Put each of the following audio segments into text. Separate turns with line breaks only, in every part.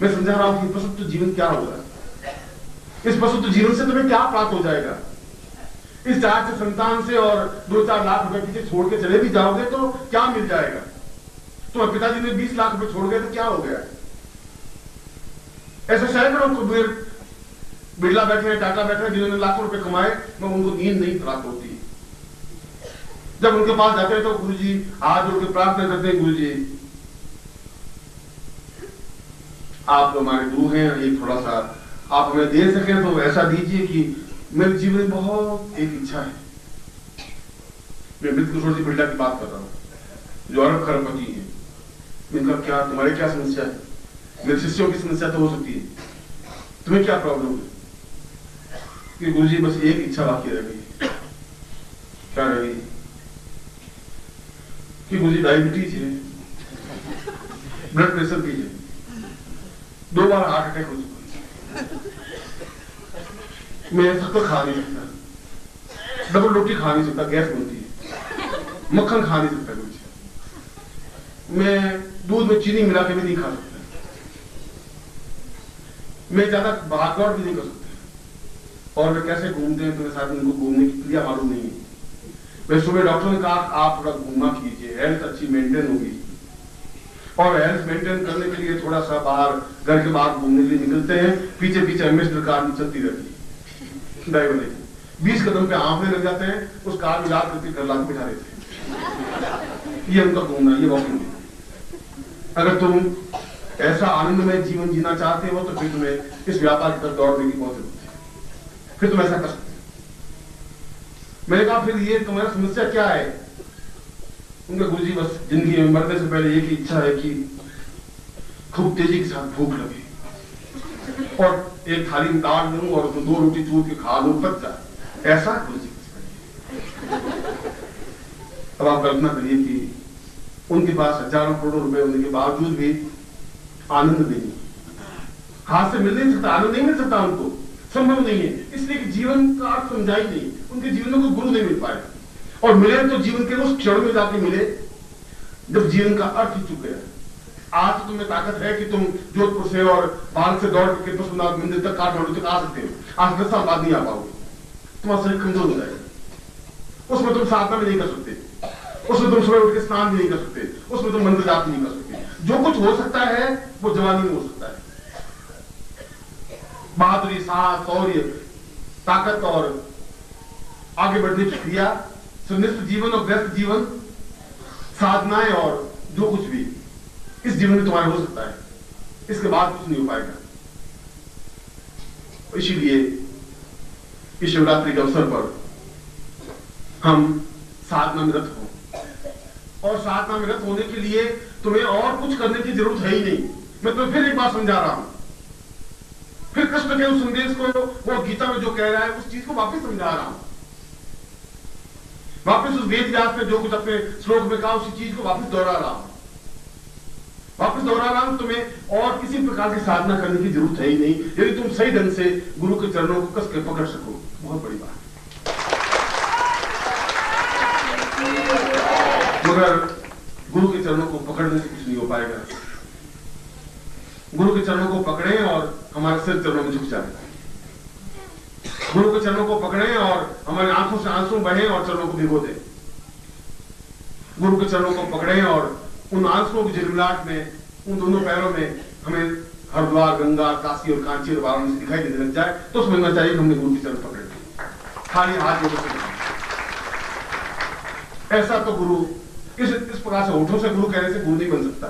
मैं समझा रहा हूं कि प्रसुप्त जीवन क्या होगा, इस प्रसुप्त जीवन से तुम्हें क्या प्राप्त हो जाएगा। इस जहाज से, संतान से और 2-4 लाख रुपए पीछे छोड़ के चले भी जाओगे तो क्या मिल जाएगा। तुम्हारे पिताजी ने 20 लाख रुपए छोड़ गए तो क्या हो गया। ऐसे सैकड़ों कुबेर बिरला बैठे हैं, टाटा बैठे हैं, जिन्होंने लाखों रुपए कमाए, मगर उनको नींद नहीं प्राप्त होती। जब उनके पास जाते हैं तो गुरुजी हाथ जोड़ के प्रार्थना करते हैं, गुरुजी आप हमारे गुरु हैं, एक थोड़ा सा आप हमें दे सके तो ऐसा दीजिए कि मेरे जीवन में बहुत एक इच्छा है। मैं मृत किशोर जी बिरला की बात कर रहा हूं जो अरब खरबपति है। इनका क्या, तुम्हारे क्या समस्या है। मेरे शिष्यों की समस्या तो हो सकती है, तुम्हें क्या प्रॉब्लम है कि गुरुजी बस एक इच्छा बाकी रह गई। क्या रह गई कि गुरुजी डायबिटीज है, ब्लड प्रेशर भी है, 2 बार हार्ट अटैक हो चुका है, मैं शक्कर खा नहीं सकता, डबल रोटी खा नहीं सकता, गैस बनती है, मक्खन खा नहीं सकता कुछ, मैं दूध में चीनी मिला के भी नहीं खा सकता, मैं ज्यादा भाग दौड़ भी नहीं कर सकता। और वे कैसे घूमते हैं तुम्हें साथ, उनको घूमने की क्रिया मालूम नहीं है। मैं सुबह डॉक्टर ने कहा आप थोड़ा घूमना कीजिए, हेल्थ अच्छी मेंटेन होगी। और हेल्थ मेंटेन करने के लिए थोड़ा सा बाहर, घर के बाहर घूमने के लिए निकलते हैं, पीछे पीछे एम्बेसडर कार चलती रहती है, ड्राइवर लेके 20 कदम पे आंकड़े लग जाते हैं, उस कार में याद करके घर लाके बिठा देते हैं। ये उनका घूमना, ये वॉकिंग। अगर तुम ऐसा आनंदमय जीवन जीना चाहते हो तो फिर तुम्हें इस व्यापार की तरफ दौड़ने की बहुत जरूरत है, फिर तुम ऐसा कर सकते हो। मैंने कहा फिर ये तुम्हारा समस्या क्या है। उनका गुरुजी बस जिंदगी में मरने से पहले एक ही इच्छा है कि खूब तेजी के साथ भूख लगे और एक थाली में दाल लूं और उसमें 2 रोटी चूर के खा लूं, पच जाए, ऐसा गुरुजी। अब आप कल्पना करिए कि उनके पास हजारों करोड़ों रुपए होने के बावजूद भी आनंद नहीं, हाथ से मिल नहीं सकता, आनंद नहीं मिल सकता, उनको संभव नहीं है, इसलिए कि जीवन का अर्थ समझा ही नहीं, उनके जीवन में कोई गुरु नहीं मिल पाया। और मिले तो जीवन के उस क्षण में जाके मिले जब जीवन का अर्थ ही चुक गया। आज तो तुम्हें ताकत है कि तुम जोधपुर से और भारत से दौड़ के पशुपतिनाथ मंदिर तक, काठमांडू तक आ सकते हो। आज 10 साल बाद नहीं आ पाओगे, तुम्हारा शरीर कमजोर हो जाएगा। उसमें तुम साधना भी नहीं कर सकते, उसमें तुम सुबह उठ के स्नान भी नहीं कर सकते, उसमें तुम मंत्र जाप नहीं कर सकते। जो कुछ हो सकता है वो जवानी में हो सकता है। बहादुरी, साहस, शौर्य, ताकत और आगे बढ़ने की क्रिया, सुनिश्चित जीवन और व्यस्त जीवन, साधनाएं और जो कुछ भी इस जीवन में तुम्हारे हो सकता है, इसके बाद कुछ नहीं हो पाएगा। इसीलिए इस शिवरात्रि के अवसर पर हम साधना में रत हो, और साधना में रत होने के लिए तुम्हें और कुछ करने की जरूरत है ही नहीं। मैं तुम्हें फिर एक बात समझा रहा हूं, फिर कृष्ण के उस संदेश को, वो गीता में जो कह रहा है उस चीज को वापस समझा रहा हूं, वापस उस वेद व्यास में जो कुछ अपने श्लोक में कहा उसी चीज को वापस दोहरा रहा हूं, वापस दोहरा रहा हूं। तुम्हें और किसी प्रकार की साधना करने की जरूरत है ही नहीं, यदि तुम सही ढंग से गुरु के चरणों को कस के पकड़ सको, बहुत बड़ी बात। मगर गुरु के चरणों को पकड़ने से कुछ नहीं हो पाएगा। गुरु के चरणों को पकड़ें और हमारे सिर चरणों में झुक जाए, गुरु के चरणों को पकड़ें और हमारी आंखों से आंसू बहें और चरणों को भिगो दें। गुरु के चरणों को पकड़ें और उन आंसुओं की झिलमिलाहट में, उन दोनों पैरों में हमें हरिद्वार, गंगा, काशी और कांची और वाराणसी दिखाई देने लग जाए तो समझना चाहिए कि हमने गुरु के चरण पकड़े, खाली हाथ जोड़ के। ऐसा तो गुरु इस प्रकार से होठों से गुरु कहने से गुरु नहीं बन सकता।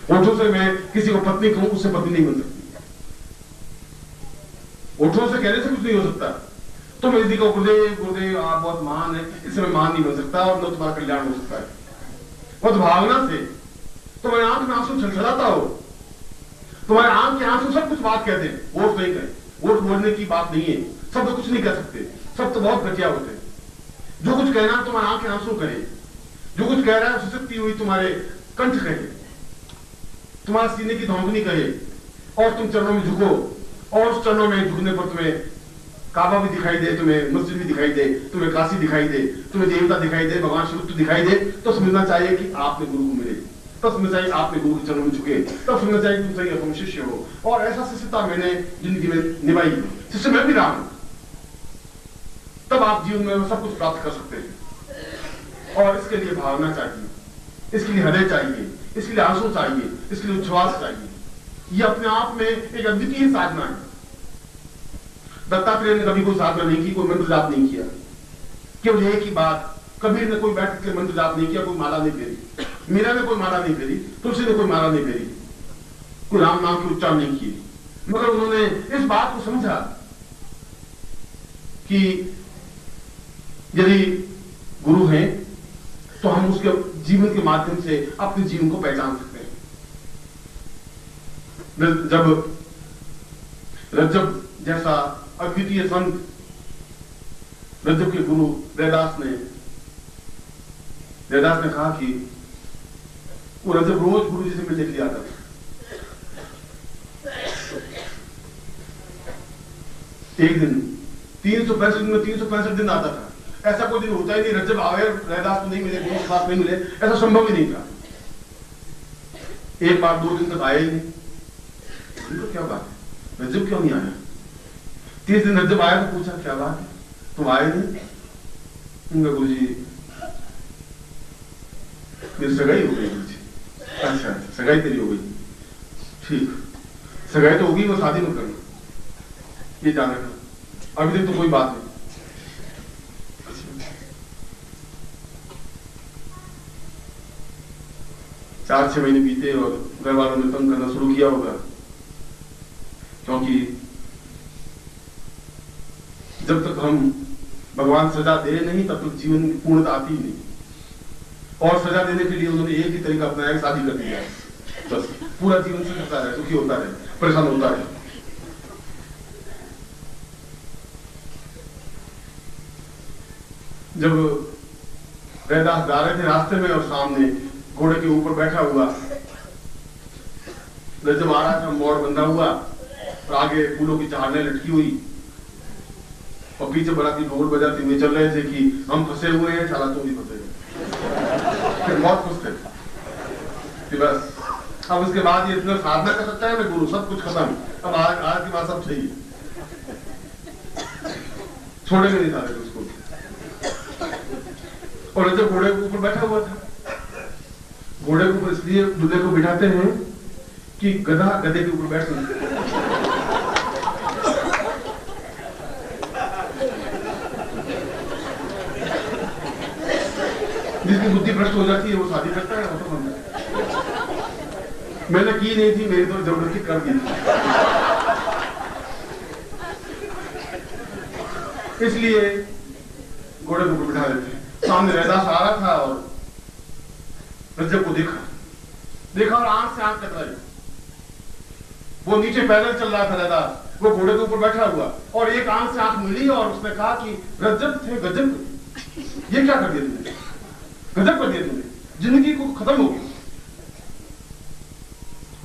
होठों से मैं किसी को पत्नी कहूं, उससे पत्नी नहीं बन सकती। होठों से कहने से कुछ नहीं हो सकता। तुम यदि को गुरुदेव गुरुदेव आप बहुत महान है, इससे मैं महान नहीं बन सकता और न तुम्हारा कल्याण हो सकता है। बहुत भावना से तुम्हारे आंख में आंसू छलछलाता हो, तुम्हारे आंख के आंसू सब कुछ बात कहते हैं, वोट नहीं कहें, वोट बोलने की बात नहीं है, सब तो कुछ नहीं कह सकते, सब तो बहुत घटिया होते हैं। जो कुछ कहना है तुम्हारे आंख के आंसू कहे, जो कुछ कह रहा है सुसुप्ति हुई तुम्हारे कंठ कहे, तुम्हारे सीने की धौंकनी कहे, और तुम चरणों में झुको, और उस चरणों में झुकने पर तुम्हें काबा भी दिखाई दे, तुम्हें मस्जिद भी दिखाई दे, तुम्हें काशी दिखाई दे, तुम्हें देवता दिखाई दे, भगवान शिव दिखाई दे, तो समझना चाहिए कि आपने गुरु को मिले। तब समझना चाहिए आपने गुरु के चरणों में झुके, तब समझना चाहिए तुम सही तुम शिष्य हो। और ऐसा शिष्यता मैंने जिंदगी में निभाई, शिष्य मैं भी रहा हूं। तब आप जीवन में सब कुछ प्राप्त कर सकते हैं। और इसके लिए भावना चाहिए, इसके लिए हृदय चाहिए, इसके लिए आंसू चाहिए, इसके लिए उच्छ्वास चाहिए। यह अपने आप में एक अद्वितीय साधना है। दत्तात्रेय ने कभी कोई साधना नहीं की, कोई मंत्र जाप नहीं किया, केवल एक ही बात, कबीर ने कोई बैठ के मंत्र जाप नहीं किया, कोई माला नहीं फेरी, मीरा ने कोई माला नहीं फेरी, तुलसी ने कोई माला नहीं फेरी, कोई राम नाम के उच्चारण नहीं किए, मगर उन्होंने इस बात को समझा कि यदि गुरु हैं तो हम उसके जीवन के माध्यम से अपने जीवन को पहचान सकते हैं। जब रज्जब जैसा अद्वितीय संत, रज्जब के गुरु रैदास ने कहा कि वो रज्जब रोज गुरु जी से मिलने के लिए आता था। एक दिन 365 दिन में 365 दिन आता था। ऐसा कोई दिन होता ही नहीं रज्जब आवे रैदास को नहीं मिले, गुरु के साथ नहीं मिले, ऐसा संभव ही नहीं था। एक बार 2 दिन तक आया ही नहीं। तो क्या बात है, रज्जब क्यों नहीं आया? 30 दिन रज्जब आया तो पूछा क्या बात है, तुम आए नहीं? गुरु जी मेरी सगाई हो गई। गुरु जी अच्छा सगाई तेरी हो गई, ठीक, सगाई तो होगी, वो शादी में करना, ये जाने का, अभी तक तो कोई बात नहीं। 4-6 महीने बीते और घर वालों ने तंग करना शुरू किया होगा, क्योंकि जब तक हम भगवान सजा दे नहीं तब तक जीवन की पूर्णता आती ही नहीं। और सजा देने के लिए उन्होंने एक ही तरीका अपनाया, शादी कर दिया, बस पूरा जीवन से करता रहे, सुखी होता रहे, परेशान होता रहे। जब रैदास जा रहे थे रास्ते में और सामने घोड़े के ऊपर बैठा हुआ रज्जब आ रहा था, मोड़ बंधा हुआ और आगे फूलों की झाड़ियां लटकी हुई और पीछे बराती ढोल बजाते हुए चल रहे थे कि हम फंसे हुए हैं, साला तुम भी फंसे। फिर बहुत खुश थे कि बस अब उसके बाद ये इतना साधना कर सकता है ना गुरु, सब कुछ खत्म, अब आज की बात सब सही है, छोड़ेंगे नहीं सारे उसको। और जब घोड़े के ऊपर बैठा हुआ था, घोड़े के ऊपर इसलिए दूल्हे को बिठाते हैं कि गधा गधे के ऊपर बैठ सकता। जिसकी बुद्धि भ्रष्ट हो जाती है वो शादी करता है, वो तो बनता है। मैंने की नहीं थी, मेरी तो जबरदस्ती कर दी थी, इसलिए घोड़े को बिठा देते। सामने रैदास आ रहा था और रज्जब को देखा और आंख से आंख टकराई। वो नीचे पैदल चल रहा था रैदास, वो घोड़े के ऊपर बैठा हुआ, और एक आंख से आंख मिली और उसने कहा कि रज्जब थे गजब, ये क्या कर दिया तुमने, गजब कर दिया तुमने, जिंदगी को खत्म हो गई।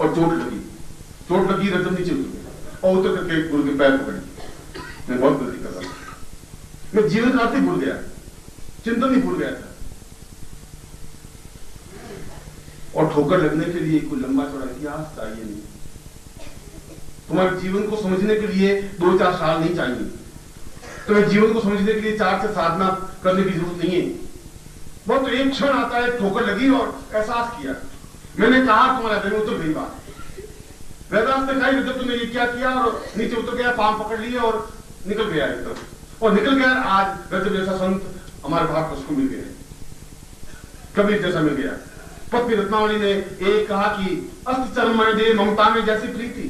और चोट लगी, रज्जब नीचे उतर गया और उतर करके गुरु के पैर पकड़े। मैं बहुत गलती कर रहा था, मैं जीवन का अर्थ ही भूल गया, चिंतन ही भूल गया था। और ठोकर लगने के लिए कोई लंबा चौड़ा इतिहास चाहिए नहीं, तुम्हारे जीवन को समझने के लिए 2-4 साल नहीं चाहिए, तुम्हें जीवन को समझने के लिए 4 से साधना करने की जरूरत नहीं है। बहुत तो एक क्षण आता है, ठोकर लगी और एहसास किया, मैंने कहा तुम्हारा दिल उतर गई बात। रैदास ने कहा जब तुमने ये क्या किया, और नीचे उतर गया, पांव पकड़ लिए और निकल गया एकदम, और निकल गया। आज रज्जब जैसा संत हमारे भारतवर्ष को मिल गया, कबीर जैसा मिल गया। पत्नी रत्नावली ने एक कहा कि अस्त चरम दे ममता में जैसी प्रीति,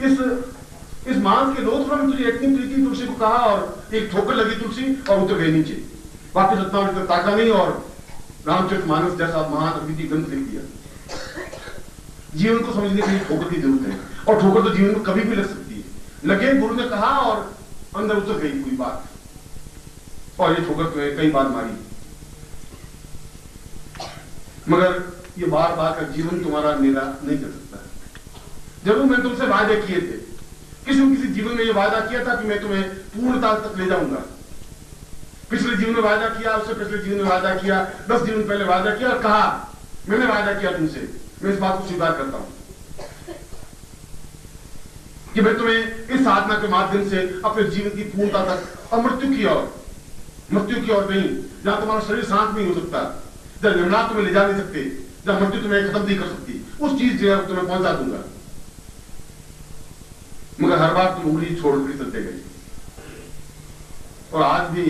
इस मांस के लोथड़ा में तुझे इतनी प्रीति, तुलसी को कहा और एक ठोकर लगी तुलसी और उतर गई नीचे। वापिस रत्नावली तक ताका नहीं और रामचरितमानस जैसा महान अद्वितीय ग्रंथ लिख दिया। जीवन को समझने के लिए ठोकर की जरूरत है, और ठोकर तो जीवन में कभी भी लग सकती है। लगे, गुरु ने कहा और अंदर उतर गई कोई बात, और ये ठोकर कई बार मारी। मगर ये बार बार का जीवन तुम्हारा मेरा नहीं कर सकता है। जरूर मैंने तुमसे वायदे किए थे, किसी जीवन में ये वायदा किया था कि मैं तुम्हें पूर्णता तक ले जाऊंगा। पिछले जीवन में वायदा किया, उससे पिछले जीवन में वायदा किया, 10 जीवन पहले वायदा किया और कहा मैंने वायदा किया तुमसे, मैं इस बात को स्वीकार करता हूं कि मैं तुम्हें इस साधना के माध्यम से अपने जीवन की पूर्णता तक और मृत्यु की ओर नहीं, जहां तुम्हारा शरीर शांत नहीं हो सकता, जहां यमराज तुम्हें ले जा नहीं सकते, जहां मृत्यु तुम्हें खत्म नहीं कर सकती, उस चीज जो है तुम्हें पहुंचा दूंगा। मगर हर बार तुम उंगली छोड़कर चलते गए, और आज भी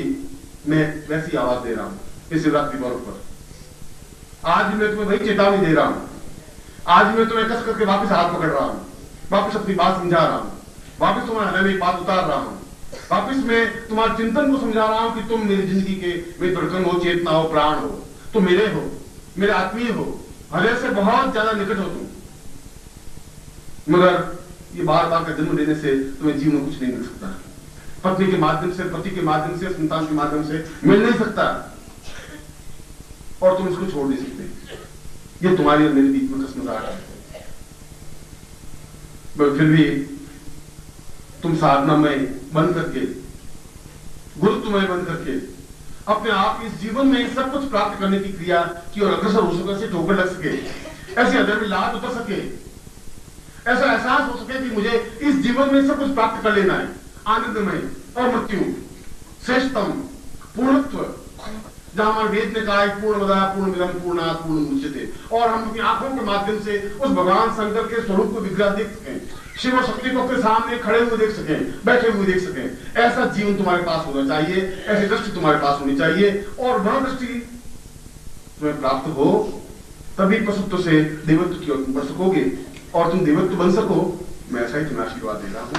मैं वैसी आवाज दे रहा हूं इस शिवरात्रि पर्व पर। आज भी मैं तुम्हें वही चेतावनी दे रहा हूं, आज भी मैं तुम्हें कस करके वापस हाथ पकड़ रहा हूं, वापस अपनी बात समझा रहा हूं, वापस तुम्हारे हृदय में एक बात उतार रहा हूं, वापस मैं तुम्हारे चिंतन को समझा रहा हूं कि तुम मेरी जिंदगी के में धड़कन हो, चेतना हो, प्राण हो, तुम मेरे हो, मेरे आत्मीय हो, हृदय से बहुत ज्यादा निकट हो तुम। मगर ये बार बार का जन्म लेने से तुम्हें जीवन में कुछ नहीं मिल सकता। पत्नी के माध्यम से, पति के माध्यम से, संतान के माध्यम से मिल नहीं सकता, और तुम इसको छोड़ नहीं सकते। ये तुम्हारी और मेरे बीच में कसमसाहट है। मगर फिर भी तुम साधना में बंद करके, गुरुत्व में बंद करके अपने आप इस जीवन में सब कुछ प्राप्त करने की क्रिया की और अग्रसर हो सके, ठोकर लग सके, ऐसे हृदय में लात उतर सके, ऐसा एहसास हो सके कि मुझे इस जीवन में सब कुछ प्राप्त कर लेना है, आनंदमय और मृत्यु श्रेष्ठतम पूर्णत्व, जहां हमारे वेद ने कहा है पूर्णमदः पूर्णमिदं पूर्णात् पूर्णमुदच्यते, और हम अपनी आंखों के माध्यम से उस भगवान शंकर के स्वरूप को विग्रह देख सकें, शिव और शक्ति को अपने सामने खड़े हुए देख सकें, बैठे हुए देख सकें। ऐसा जीवन तुम्हारे पास होना चाहिए, ऐसी दृष्टि तुम्हारे पास होनी चाहिए, और वह दृष्टि तुम्हें प्राप्त हो तभी पशुत्व से देवत्व की ओर बढ़ सकोगे, और तुम देवत्व बन सको। मैं ऐसा ही तुम्हें आशीर्वाद दे रहा हूं।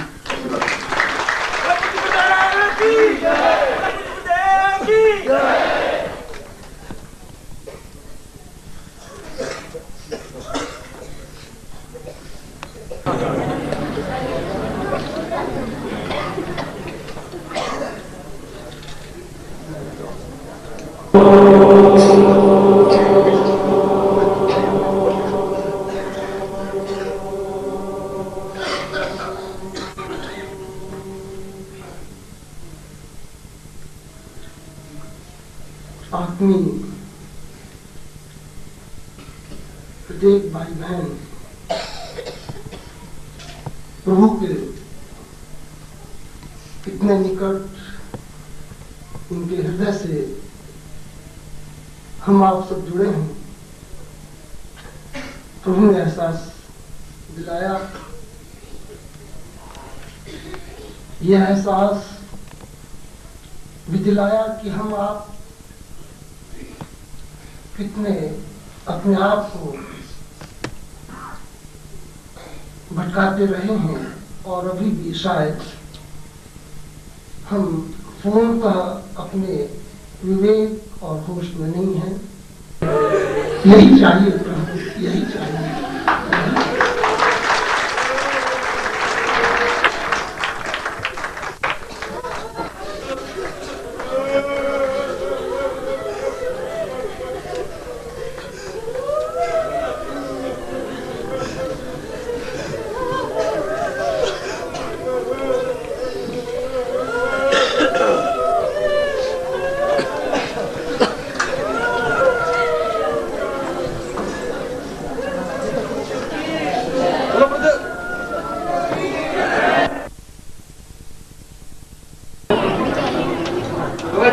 प्रत्येक भाई बहन प्रभु के कितने निकट, उनके हृदय से हम आप सब जुड़े हैं। प्रभु ने एहसास दिलाया, यह एहसास भी दिलाया कि हम आप कितने अपने आप को भटकाते रहे हैं, और अभी भी शायद हम पूर्णतः अपने विवेक और होश में नहीं हैं। यही चाहिए प्रभु, यही चाहिए।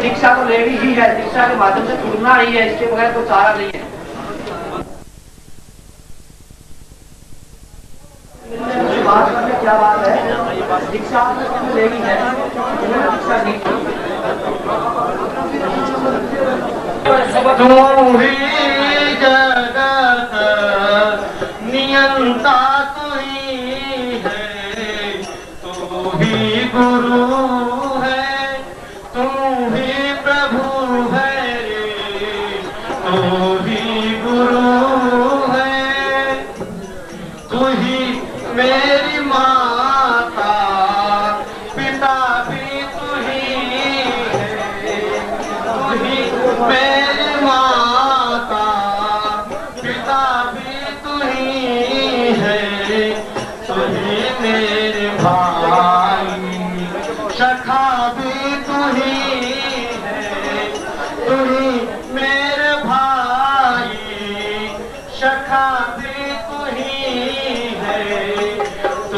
दीक्षा तो लेनी ही है, दीक्षा के माध्यम से जुड़ना ही है, इसके बगैर कोई चारा नहीं है। बात करने क्या बात है, दीक्षा लेनी है, दीक्षा नहीं।
तू ही जगत नियंता, तू ही है, तू ही गुरु है, तू ही प्रभु है, तू ही गुरु है, तू ही मेरी माता पिता भी तू ही है, तू ही मेरी माता पिता भी तू ही है, तू ही मेरे भाई सखा भी तू ही है, तू ही मेरे भाई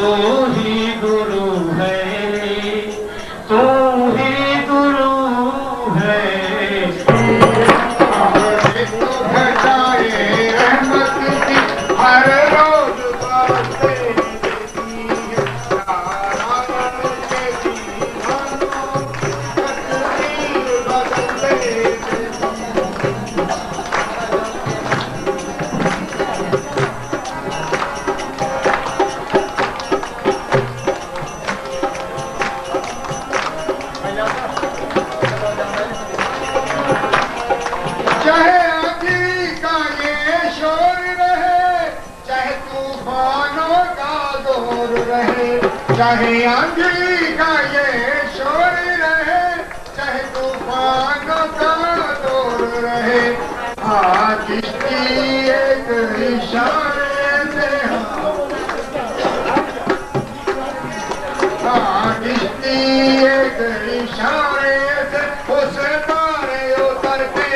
तू ही गुरु है रे, तू ही गुरु है।
हर रोज चाहे आंधी का ये शोर रहे, चाहे तूफानों का दौर रहे, चाहे आंधी का ये शोर रहे, चाहे तूफानों का दौर रहे, हाँ किसी एक इशारे से, हाँ किसी एक इशारे से उस मारे उतरते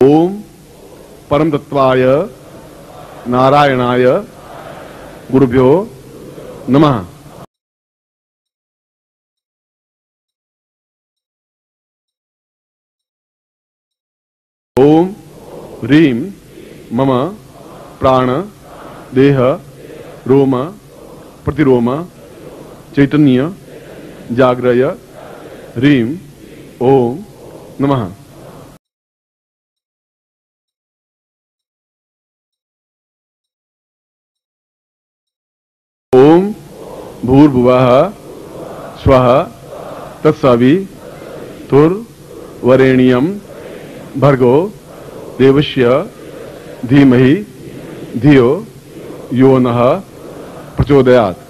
ओम
परम तत्वाय नारायणाय गुरुभ्यो नमः। ओम ह्रीं मम प्राण देह रोम प्रतिरोम चैतन्य जाग्रय ह्रीं ओम नमः। ओम भूर्भुवः स्वः तत्सवितुर्वरेण्यं भर्गो देवस्य धीमहि धियो यो नः प्रचोदयात्।